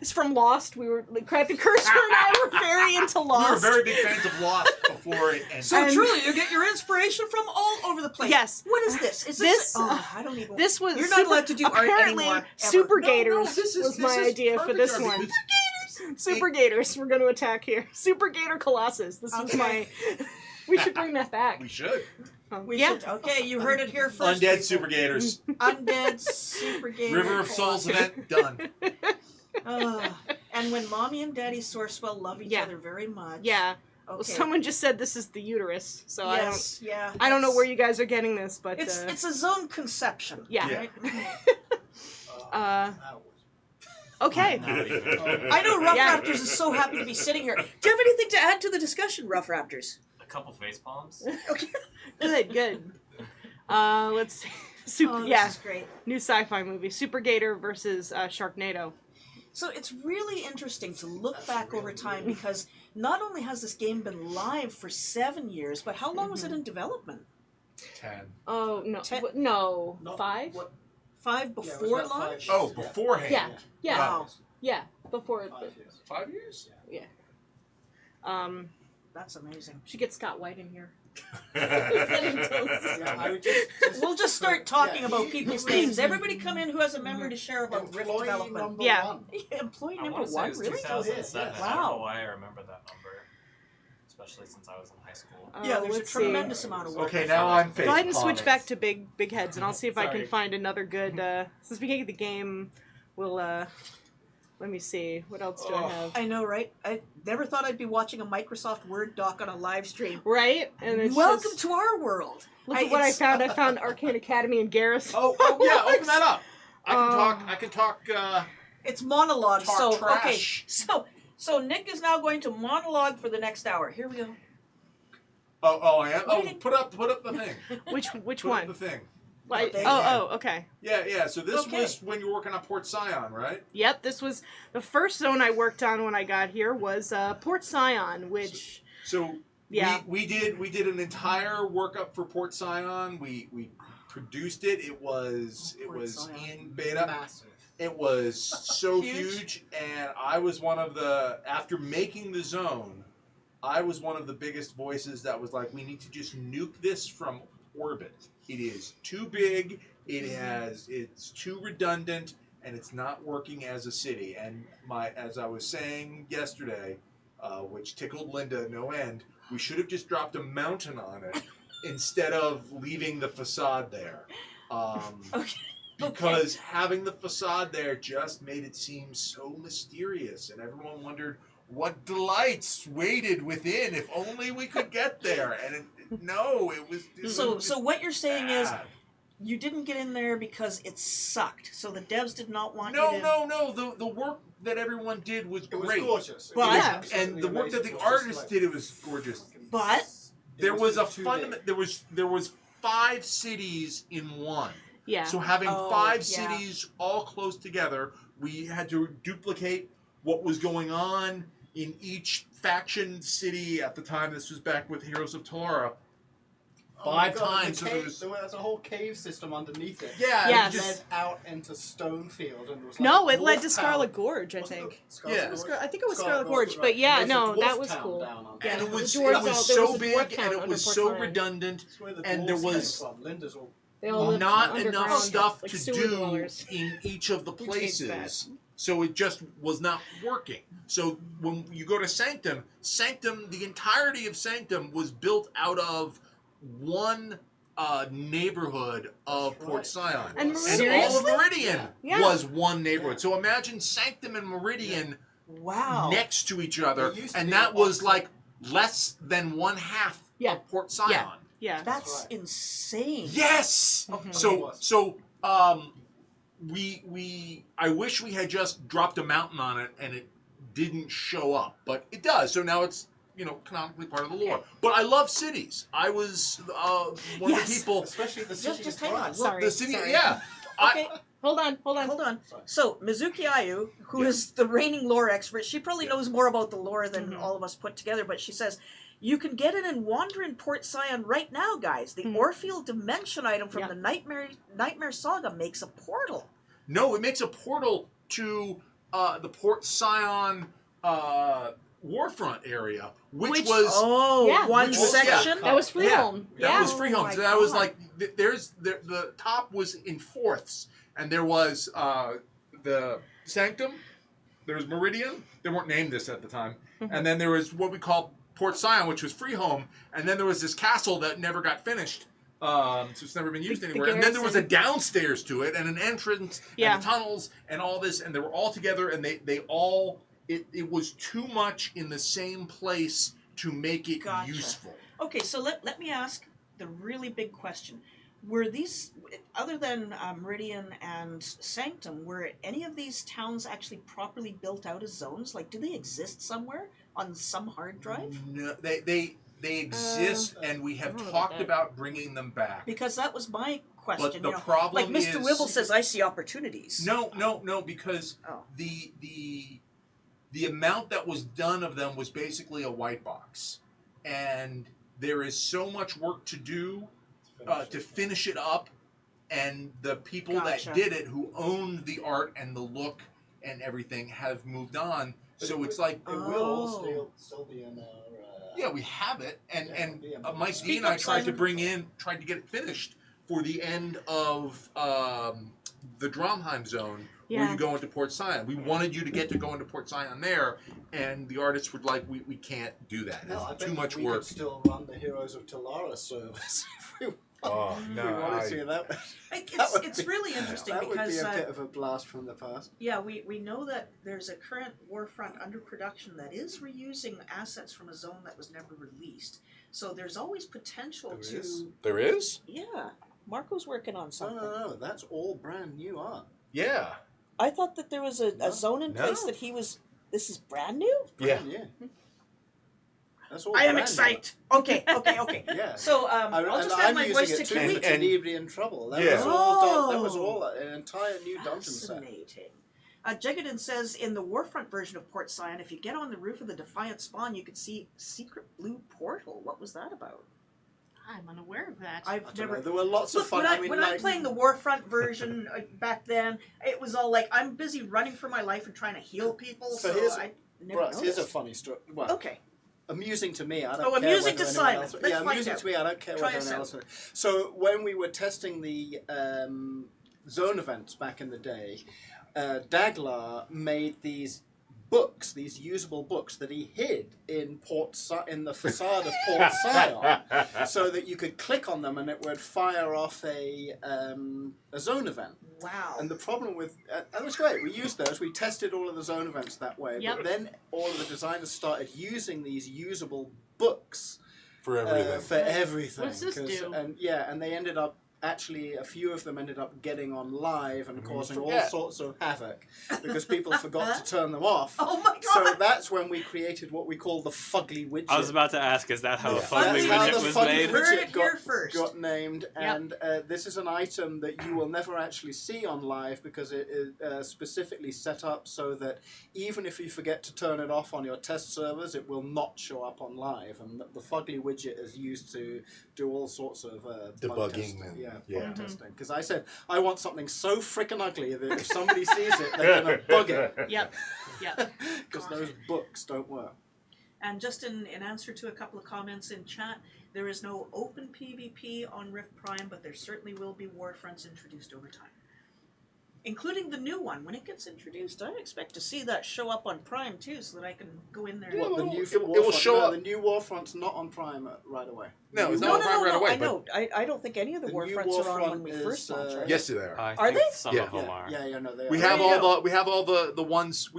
it's from Lost. We were like Crappy Cursor and I were very into We were Lost. very big fans of Lost before it ended. So And- truly, you get your inspiration from all over the place. Yes. What is this? Is This- Oh, I don't even. This was You're not allowed to do art apparently anymore, ever. Super No, Gators this was my is idea for perfect. this I mean, one. it's- Super Gators, we're going to attack here. Super Gator Colossus. This was Okay. my. We should bring that back. We should. We yeah. should. Okay, you heard it here first. Undead people. Super Gators. Undead Super Gator. River of Souls event done. And when mommy and daddy Sourcewell love each Yeah. other very much. Yeah. Okay. Well, someone just said this is the uterus, so Yes. Yeah. I don't know it's- where you guys are getting this, but It's a zone conception. yeah. Yeah. Right? Okay. I know Rough Yeah. Raptors is so happy to be sitting here. Do you have anything to add to the discussion, Rough Raptors? A couple face palms. Okay. Good. Let's see. Super. This Yeah. is great. New sci-fi movie: Super Gator versus Sharknado. So it's really interesting to look back over time because not only has this game been live for 7 years, but how long was it in development? 10. Oh no! Ten- No, Not- 5. what- 5 yeah, it was before about 5 launch? years, Oh, beforehand. Yeah. Yeah. Wow. Yeah. Before. 5 years. 5 years? That's amazing. Should get Scott White in here. Yeah, I would just We'll just start talking yeah, about he- people's he was names. Everybody come in who has a memory to share about Rift employee development. number Yeah. 1. Employee I number want to say it 1, was really? 2007. Yeah. I don't know Wow. why I remember that number, especially since I was in high school. Yeah, there's a let's see. tremendous amount of work. Okay, now I'm Go ahead and switch face back to big heads, and I'll see if I can Sorry. find another good. Since we can't get the game, we'll. Let me see. What else do I Oh. have? I know, right? I never thought I'd be watching a Microsoft Word doc on a live stream. Right, and it's Welcome just, to our world. look at what I it's- found. I found Arcane Academy and Garrus. Oh, yeah, open that up. I can talk, It's monologue. Talk So trash. okay, so Nick is now going to monologue for the next hour. Here we go. Oh, I am. Why Oh, did- put up the thing. Which Put one? up the thing. Like, They- okay. Yeah. So this Okay. was when you were working on Port Scion, right? Yep, this was the first zone I worked on when I got here was Port Scion, which So yeah. we did an entire workup for Port Scion. We produced it. It was Port Scion. in beta. Massive. It was so Huge. huge, and I was one of the, after making the zone, I was one of the biggest voices that was like, we need to just nuke this from orbit. It is too big, it's too redundant, and it's not working as a city. And as I was saying yesterday, which tickled Linda no end, we should have just dropped a mountain on it instead of leaving the facade there. Okay. Because having the facade there just made it seem so mysterious, and everyone wondered what delights waited within if only we could get there. And it was So what you're saying is bad. you didn't get in there because it sucked. So the devs did not want No. you to. The work that everyone did was It was great. gorgeous. But- It was And the work that absolutely the amazing. artists did, it was gorgeous. But There was a too fundament. big. There was 5 cities in one. Yeah. So having Oh, 5 yeah. cities all close together, we had to duplicate what was going on in each faction city at the time. This was back with Heroes of Talara. Oh my 5 God, times. the So cave, there was there's a whole cave system underneath it. yeah, Yes. it It just led out into Stonefield, and there was like No, a it led dwarf to Scarlet town. Gorge, I Wasn't think. it Scarlet Yeah. Gorge? I think it was Scarlet Scarlet Gorge, right. but yeah, There's a no, dwarf that was town cool. down on Yeah. and it there. was The dwarves all- there so was a dwarf big and town it under was Port so Scion. redundant. That's where the And there dwarves was came from. Linda's all They all lived not enough underground, stuff like to sewer do dwellers. in each of the We changed that. places. So it just was not working. So when you go to Sanctum, the entirety of Sanctum was built out of one neighborhood of That's Port right. Scion. And And all Seriously? of Meridian Yeah. was one neighborhood. So imagine Sanctum and Meridian wow. next to each other, There used to and be that a was box like less than 1/2 Yeah. of Port Scion. Yeah. Yeah. That's right. insane. Yes. Mhm. So I wish we had just dropped a mountain on it and it didn't show up, but it does. So now it's canonically part of the lore. But I love cities. I was one of the Yes. people. especially the city. Just of hang on. Christ. Sorry. The city, sorry. yeah. Okay. Hold on. Hold on. Sorry. So Mizuki Ayu, who is the reigning lore expert, she probably knows more about the lore than Mhm. all of us put together. But she says you can get in and wander in Port Scion right now, guys. The Mhm. Orpheal Dimension item from Yeah. the Nightmare Saga makes a portal. No, it makes a portal to the Port Scion Warfront area, which was Oh, Yeah. one Which was- yeah. section. That was Freeholm. That Yeah. was Freeholm. my So that was God. like the top was in fourths, and there was the Sanctum. There was Meridian. They weren't named this at the time, Mhm. and then there was what we call Port Scion, which was Freeholm, and then there was this castle that never got finished. So it's never been used The anywhere. And then there was a garrison. downstairs to it, and an entrance, Yeah. and the tunnels, and all this, and they were all together, and they all. It was too much in the same place to make it Gotcha. useful. Okay, so let me ask the really big question. Were these, other than Meridian and Sanctum, were any of these towns actually properly built out as zones? Like, do they exist somewhere on some hard drive? No, they exist, and we have I don't know about talked that. about bringing them back. Because that was my But question. the Like problem Mr. is Wibble says, I see opportunities. no, because Oh. the amount that was done of them was basically a white box, and there is so much work to do to finish it up, and the people Gotcha. that did it, who owned the art and the look and everything, have moved on. But So it it's like, It will all Oh. still be in our. yeah, we have it, and Yeah. Mike Speak D and I up, tried to Simon. tried to get it finished for the end of the Dromheim zone, where Yeah. you go into Port Scion. We wanted you to get to go into Port Scion there, and the artists were like, we can't do that. No, I It's bet too much we work. could still run the Heroes of Talara service if we Oh if we wanted to. That It's really interesting that would because be a bit of a blast from the past. yeah, we know that there's a current Warfront under production that is reusing assets from a zone that was never released. So there's always potential There to is? There is? yeah. Marco's working on No, something. no, that's all brand new art. Yeah. I thought that there was a No. zone in place No. that he was. This is brand new. Yeah. Brand new. That's all I am brand excited. Okay. Yeah. So I'll just add my voice to too Kiwi. to leave you in trouble. That Yeah. was all. That was Oh. all an entire new dungeon set. Fascinating. Jagadin says in the Warfront version of Port Sion, if you get on the roof of the Defiant spawn, you could see secret blue portal. What was that about? I'm unaware of that. I I've don't never. know. There were lots of Look, fun. when I'm playing the Warfront version back then, it was all like I'm busy running for my life and trying to heal people. So So, here's- I never Right, here's a noticed. funny story. Well, Okay. amusing to me. I don't Oh, care amusing whether to anyone Simon. else- Let's yeah, find amusing out. to me. I don't care Try whether us anyone out. else. So when we were testing the zone events back in the day, Daglar made these books, these usable books that he hid in in the facade of Port Sion, so that you could click on them and it would fire off a zone event. Wow. And the problem with that was great. We used those. We tested all of the zone events that way. Yep. But then all of the designers started using these usable books For everything. for everything. What's this 'Cause- do? And they ended up. Actually, a few of them ended up getting on live and causing all Forget. sorts of havoc because people forgot to turn them off. Oh my So god. that's when we created what we call the fugly widget. I was about to ask, is that how Yeah. a fugly That's how widget the was fugly made? Heard widget it here first. got named, and this is an item that you will never actually see on live because it is specifically set up so that even if you forget to turn it off on your test servers, it will not show up on live. And the fugly widget is used to do all sorts of bug Debugging testing. and- Yeah, yeah. bug testing. Because I said I want something so freaking ugly that if somebody sees it, they're gonna bug it. Yep. Yep. Because those books don't work. And just in answer to a couple of comments in chat, there is no open PvP on Rift Prime, but there certainly will be Warfronts introduced over time. Including the new one. When it gets introduced, I expect to see that show up on Prime too, so that I can go in there. Yeah, What, the well, new it will Warfront- show no, up- the new Warfront's not on Prime right away. No, it's The not new on Prime right away, I but- know. I don't think any of the The new Warfronts are on when Warfront we is, first launched, right? Yes, they are. I Are think they? some Yeah. of them are. Yeah, no, they We are. have There you all the ones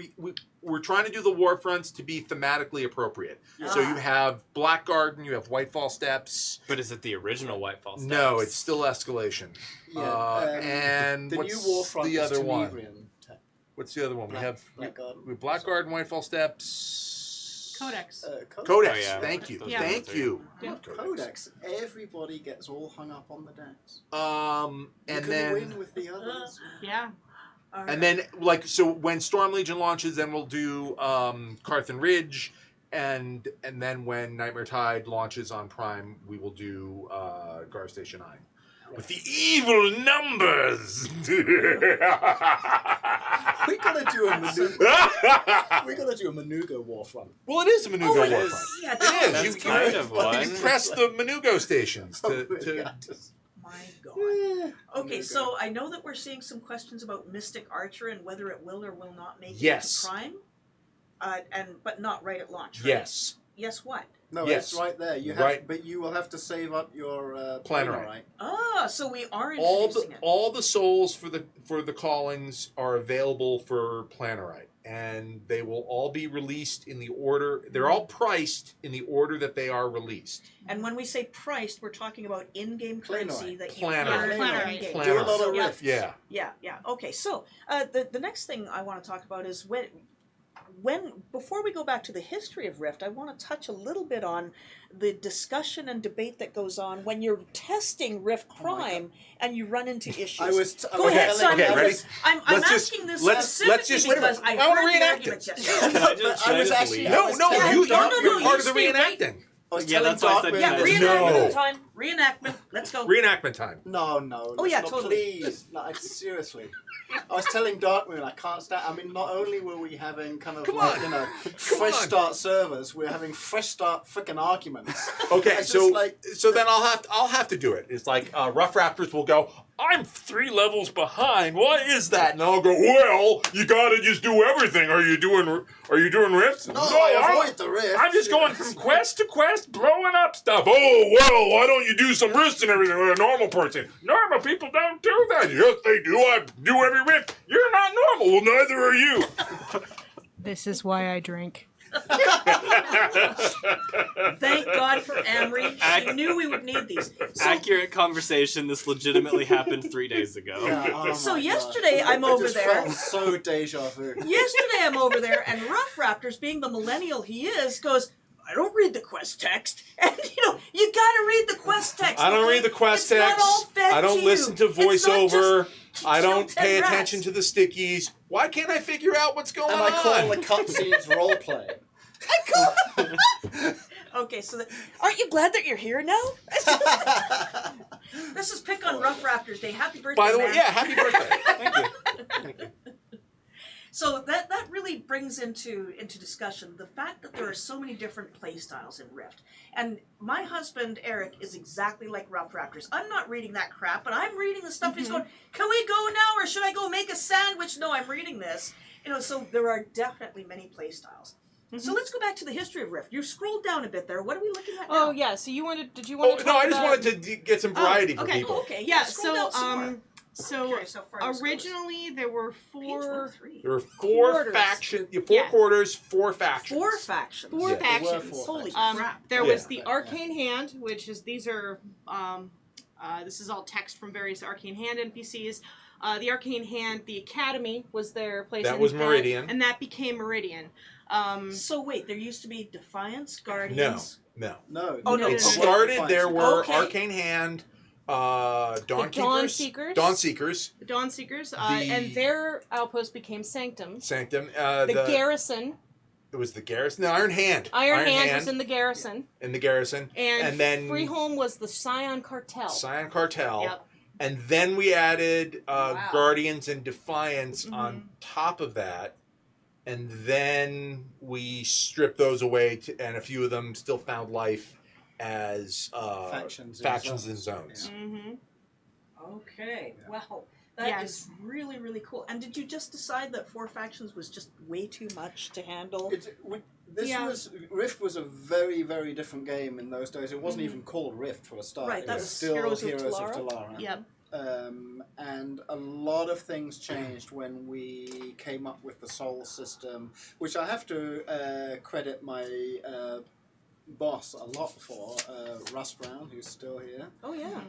we're trying to do the Warfronts to be thematically appropriate. Yeah. So you have Black Garden, you have Whitefall Steps. But is it the original Whitefall Steps? No, it's still Escalation. Yeah, And the what's new Warfront the is other one? Tenebrian tech. What's the other one? We have Black Garden. Whitefall Steps. Codex. Codex. Oh, yeah. Thank you. Yeah. Thank you. Yeah. Codex. Everybody gets all hung up on the decks. And you can then win with the others. Yeah. and then so when Storm Legion launches, then we'll do Carthan Ridge, and then when Nightmare Tide launches on Prime, we will do Gar Station 9 with the evil numbers. We gotta do a Manuga. We gotta do a Manuga Warfront. Well, it is a Manugo Oh, it Warfront. is. Yeah, It That's is. kind of one. You press the Manugo stations to My God. Yeah. Okay, so I know that we're seeing some questions about Mystic Archer and whether it will or will not make Yes. it to Prime, but not right at launch. Right? yes. Yes. What? No, Yes. it's right there. You have, Right. but you will have to save up your Planerite. Planerite. Ah, so we are All introducing it. all the souls for the callings are available for Planerite, and they will all be released in the order. They're all priced in the order that they are released. And when we say priced, we're talking about in-game currency Planerite. that you Planerite. earn Planerite. in-game. Planerite. Do a lot of Yeah. rifts. Yeah. Yeah. Okay, so the next thing I want to talk about is when before we go back to the history of Rift, I want to touch a little bit on the discussion and debate that goes on when you're testing Rift Prime and you run into issues. I was Go ahead, telling Simon. okay, ready? I'm Let's just- asking this let's specifically just- because I I wanna heard the reenact arguments it. yesterday. Can I just, But I was actually- leave? I No, was no, telling- you're No, part of the stay right. reenacting. I was Yeah, telling that's why I said Darkwing Yeah, No. reenactment time. Reenactment. Let's go. Reenactment time. No. Oh, yeah, no, totally. Please, seriously. I was telling Darkmoon I can't stand. I mean, not only were we having kind of Come like on. fresh on. start servers, we're having fresh start freaking arguments. Okay, It's so just like- so then I'll have to do it. It's like Rough Raptors will go, I'm 3 levels behind. What is that? And I'll go, well, you gotta just do everything. Are you doing rifts? No, I avoid the rift. I'm just going from quest to quest, blowing up stuff. Oh, well, why don't you do some rifts and everything with a normal person? Normal people don't do that. Yes, they do. I do every rift. You're not normal. Well, neither are you. This is why I drink. Thank God for Amory. She knew we would need these. So, Accurate conversation. This legitimately happened 3 days ago. Yeah, oh So my yesterday gosh. I'm It over just there. felt so deja vu. yesterday I'm over there, and Rough Raptors, being the millennial he is, goes, I don't read the quest text. And, you gotta read the quest text. I don't okay? read the quest It's not text. all fed I don't to listen you. to It's not voiceover. just I kill don't 10 pay rats. attention to the stickies. Why can't I figure out what's going And on? I call the cutscenes roleplay. Okay, so aren't you glad that you're here now? This is Pick on Rough Raptors Day. Happy birthday, By the way, man. yeah, happy birthday. Thank you. Thank you. So that really brings into discussion the fact that there are so many different play styles in Rift. And my husband, Eric, is exactly like Rough Raptors. I'm not reading that crap, but I'm reading the stuff. He's going, can we go now, or should I go make a sandwich? No, I'm reading this. So there are definitely many play styles. So let's go back to the history of Rift. You scrolled down a bit there. What are we looking at now? Oh yeah. So did you want to? No, talk I just about... wanted to get some variety for okay. people. Okay, Yeah. scroll down some more. So Curious how far this goes. originally there were Page 4 1-3. There were 4 Quarters. factions, 4 Yeah. quarters, 4 factions. 4 factions. Four Yeah. There were factions. 4 Holy factions. crap. There Yeah. was the Arcane Hand, which is these are this is all text from various Arcane Hand NPCs. The Arcane Hand, the Academy was their place. That in was Meridian. and that became Meridian. So wait, there used to be Defiance, Guardians. No. No. Oh, no, It no, started, there were Okay. Arcane Hand, Dawn Dawn Keepers, Seekers. Dawn Seekers, The Dawn Seekers, The- and their outpost became Sanctum. Sanctum, The Garrison, it was the Garrison, the Iron Hand. Iron Hand was in the Garrison, in the Garrison, and then Freeholm was the Scion Cartel. Scion Cartel, Yep. and then we added Wow. Guardians and Defiance Mm-hmm. on top of that, and then we stripped those away, and a few of them still found life as Factions in and zones. Mm-hmm. Okay. Wow. That is Yes. really, really cool. And did you just decide that 4 factions was just way too much to handle? Yeah. Rift was a very, very different game in those days. It wasn't even called Rift for a start. Right, It that was was still Heroes of Heroes Talara? of Talara. Yep. And a lot of things changed when we came up with the Soul system, which I have to credit my boss a lot for, Russ Brown, who's still here. Oh, yeah.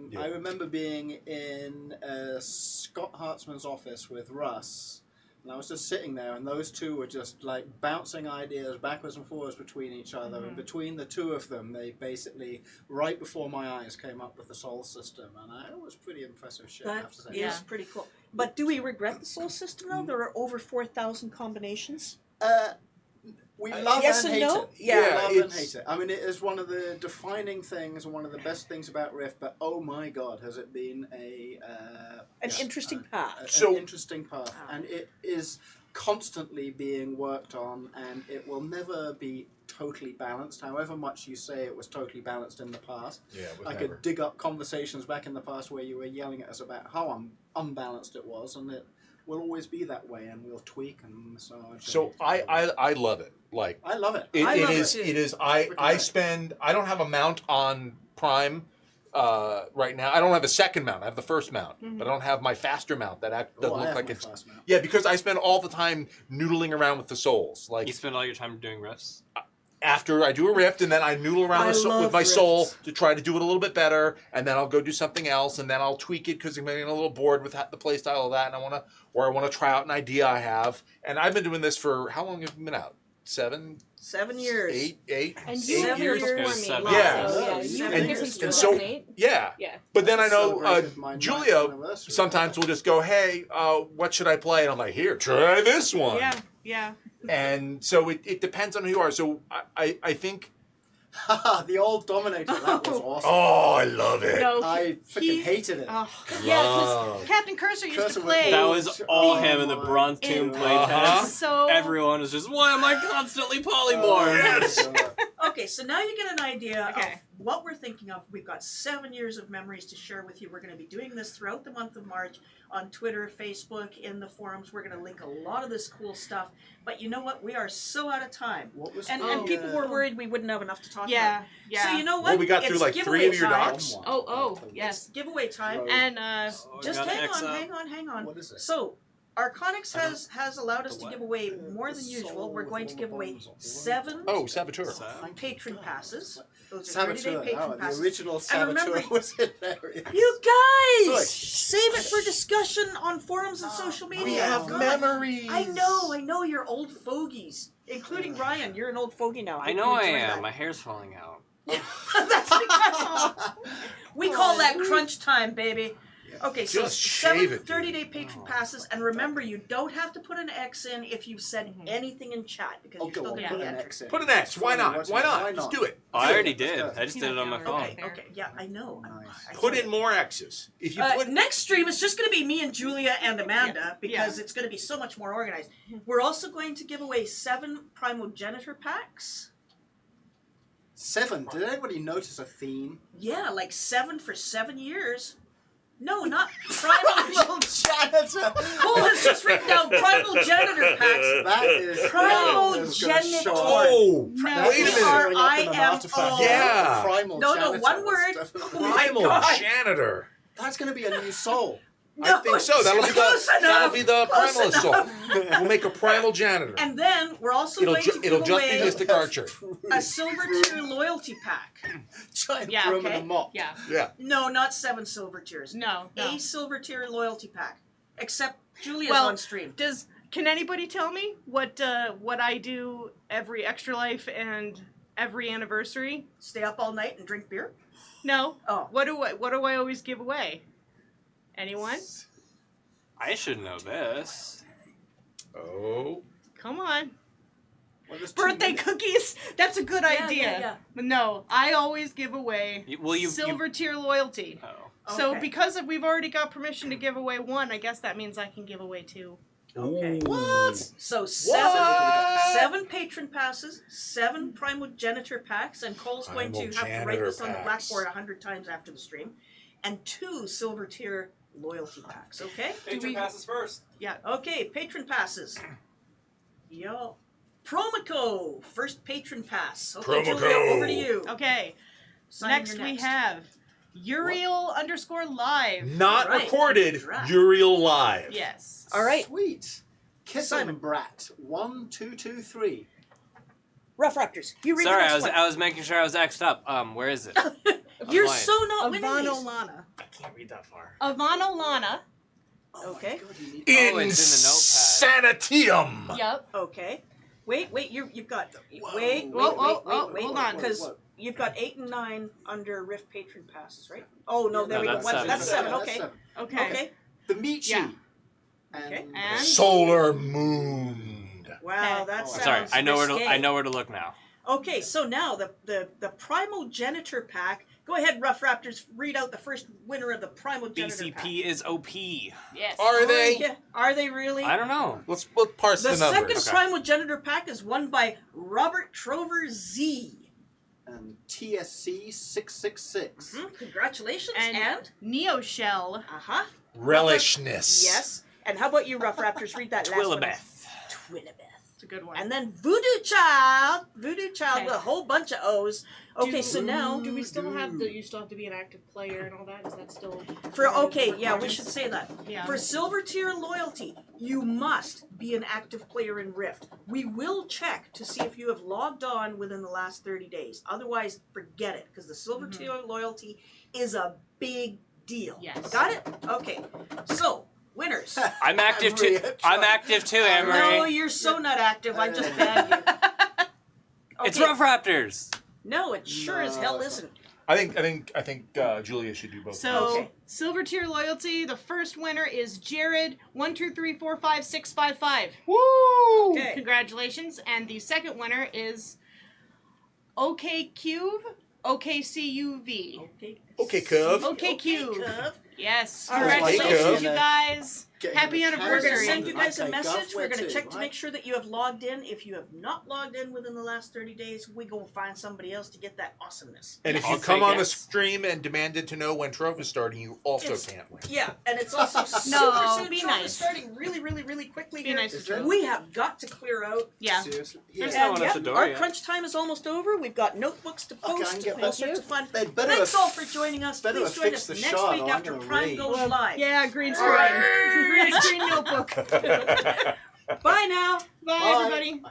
Yeah. I remember being in Scott Hartzman's office with Russ, and I was just sitting there, and those two were just like bouncing ideas backwards and forwards between each other. And between the two of them, they basically, right before my eyes, came up with the Soul system, and it was pretty impressive shit, I have That to say. is Yeah. pretty cool. But do we regret the Soul system now? There are over 4,000 combinations. We love Yes and and hate no? it. Yeah, we love and it's- hate it. I mean, it is one of the defining things and one of the best things about Rift. But oh my God, has it been An interesting path. So- an interesting path, and it is constantly being worked on, and it will never be totally balanced. However much you say it was totally balanced in the past, Yeah, it was I never. could dig up conversations back in the past where you were yelling at us about how unbalanced it was, and it will always be that way, and we'll tweak and massage. So and- I love it. Like I love it. it I love is it too. it is Freaking I great. spend I don't have a mount on Prime right now. I don't have a second mount. I have the first mount, but I don't have my faster mount that doesn't I look have like my it's fast mount. yeah, because I spend all the time noodling around with the souls. Like You spend all your time doing riffs. after I do a rift, and then I noodle around I with love my soul rifts. to try to do it a little bit better, and then I'll go do something else, and then I'll tweak it because I'm getting a little bored with the play style of that, and I want to try out an idea I have. And I've been doing this for how long have you been out? 7 years. eight And eight you were 7 here years. before It was me. 7 Yeah. So, Yeah, you and- were here since and so- 2008. Yeah. Yeah. But then I know Celebrated my ninth Julia anniversary. sometimes will just go, hey, what should I play? And I'm like, here, try this one. Yeah. Yeah. And so it depends on who you are. So I think, The old Dominator. That was awesome. oh, I love it. No, I he- freaking hated it. Oh, yeah, Love. because Captain Cursor used Cursor to was play. That was all him in the my Bronze Tomb God. playtest. Uh-huh. So Everyone was just, why am I constantly polymorphed? Okay, so now you get an idea Okay. of what we're thinking of. We've got 7 years of memories to share with you. We're going to be doing this throughout the month of March on Twitter, Facebook, in the forums. We're going to link a lot of this cool stuff. But you know what? We are so out of time. What was And, the, and people were worried we wouldn't have enough to talk about. yeah, yeah. So you know what? Well, we got through It's like giveaway 3 of your time. docs. Oh, It's yes. giveaway time. Right. And Oh, we Just got an hang X on, up. hang on, hang on. What is it? So, Arconics has allowed us to give away more than usual. We're going to give away 7 Saboteur. patron passes. Those are 30-day Saboteur. patron The passes. original And remember, Saboteur was hilarious. you guys, Sorry. save it for discussion on forums and social media. We have God. memories. I know, you're old fogies, including Ryan. You're an old fogey now. I hope know you I enjoy am. that. My hair's falling out. That's because we call that crunch time, baby. Okay, so Just 7 shave it, 30-day patron passes, and remember, you don't have to put an X in if you've said anything in chat, because Oh, you're go still on, going to put be an entered. X in. Put an X. Why not? Why Why not? not? Just do it. Oh, I already Let's did. go. I just did it on my phone. Okay, yeah, I know. Nice. I Put said in it. more X's. If you put Next stream is just going to be me and Julia and Amanda, because it's going to be so much more organized. We're also going to give away 7 Primogenitor packs. 7. Did anybody notice a theme? Yeah, like 7 for 7 years. No, not Primal. Janitor. Cole has just written down Primogenitor packs. That is Primogenitor. Oh, No. wait a minute. P-R-I-M-O. Yeah. Primal No, janitor one was word. definitely- Oh my Primal God. Janitor. That's going to be a new soul. No, I think so. That'll be close the Close primal assault. enough. We'll make a primal janitor. And then we're also It'll going to give it'll just be away Mystic Archer. a silver tier loyalty pack. Giant Yeah, broom okay. and a mop. Yeah. Yeah. No, not 7 silver tiers. No. A silver tier loyalty pack. Except Julia's Well, on stream. Can anybody tell me what I do every Extra Life and every anniversary? Stay up all night and drink beer? No. Oh. What do I always give away? Anyone? I should know this. Oh. Come on. Well, there's 2 Birthday minutes. cookies. That's a good idea. Yeah. But no, I always give away You silver tier loyalty. Oh. So Okay. because we've already got permission to give away 1, I guess that means I can give away 2. Okay. What? So 7 patron passes, 7 Primogenitor packs, and Cole's going to have to write Primogenitor this on the packs. blackboard 100 times after the stream, and 2 silver tier loyalty packs. Okay. Patron passes first. Yeah. Okay. Patron passes. Yo. Promoco, first patron pass. Okay, Promoco. Julia, over to you. Okay. Sign Next your we have Uriel_live. Not Right. recorded. Draft. Uriel live. Yes. All right. Sweet. Kiss Simon. and Brat. 1, 2, 2, 3. Rough Raptors. You read Sorry, the I next was making sure I was X'd up. Where is it? one. You're Fine. so not winning these. Avanolana. I can't read that far. Avanolana. Oh Okay. My God, you need Oh, it's Insanitium. Yep. Okay. Wait. You've got. Whoa. Wait. Hold on. Because you've got 8 and 9 under Rift patron passes, right? Oh no, there No, we go. that's One- 7. That's 7. That's Okay. 7. Okay. Okay. The Michi. Yeah. Okay. And Solar Moon. Wow, Okay. that Oh, sounds Sorry, I know risque. where to look now. Okay, so now the Primogenitor pack. Go ahead, Rough Raptors. Read out the first winner of the Primogenitor pack. BCP is OP. yes. Are they? Yeah. Are they really? I don't know. Let's parse The the second numbers. Primogenitor pack is won by Robert Trover Z. And TSC 666. Congratulations. And And Neo Shell. uh-huh. Relishness. Yes. And how about you, Rough Raptors? Read that last one. Twillibeth. Twillibeth. It's a good one. And then Voodoo Child. Voodoo Child Okay. with a whole bunch of O's. Okay, so now do we still have you still have to be an active player and all that? Is that still we should say that. Yeah. For silver tier loyalty, you must be an active player in Rift. We will check to see if you have logged on within the last 30 days. Otherwise, forget it, because the silver tier loyalty is a big deal. Yes. Got it? Okay. So, winners. I'm active too. Anne-Marie, I'm try. active too, No, Anne-Marie. you're so not active. I just banned you. It's Okay. Rough Raptors. No, it sure as hell No. isn't. I think Julia should do both. So Okay. silver tier loyalty, the first winner is Jared 123456555. Woo! Okay. Congratulations. And the second winner is OKCube OKCUV. Okay. Okay, Cove. OKCube. Cove. Yes. All right, Congratulations, so- you guys. Get Happy him a anniversary. We're going to Anniversary. send you guys a Okay, message. We're going to Gov check to right? make sure that you have logged in. If you have not logged in within the last 30 days, we go find somebody else to get that awesomeness. And if I'll you come take on it. the stream and demanded to know when Trove is starting, you also It's- can't win. Yeah, and it's also super No, soon. be Trump nice. is starting really, really, really quickly Be here. nice to Is it? We have got to clear out. Yeah. Seriously? There's Yeah. no one at the door our yet. crunch time is almost over. We've got notebooks to Okay, I post, can get all back sorts to of fun. They better Thanks have- all for joining us. better Please have join us fixed the next shot week or I'm after gonna Prime rage. goes live. Yeah, green All screen. right. green screen notebook. Bye now. Bye, Bye. everybody.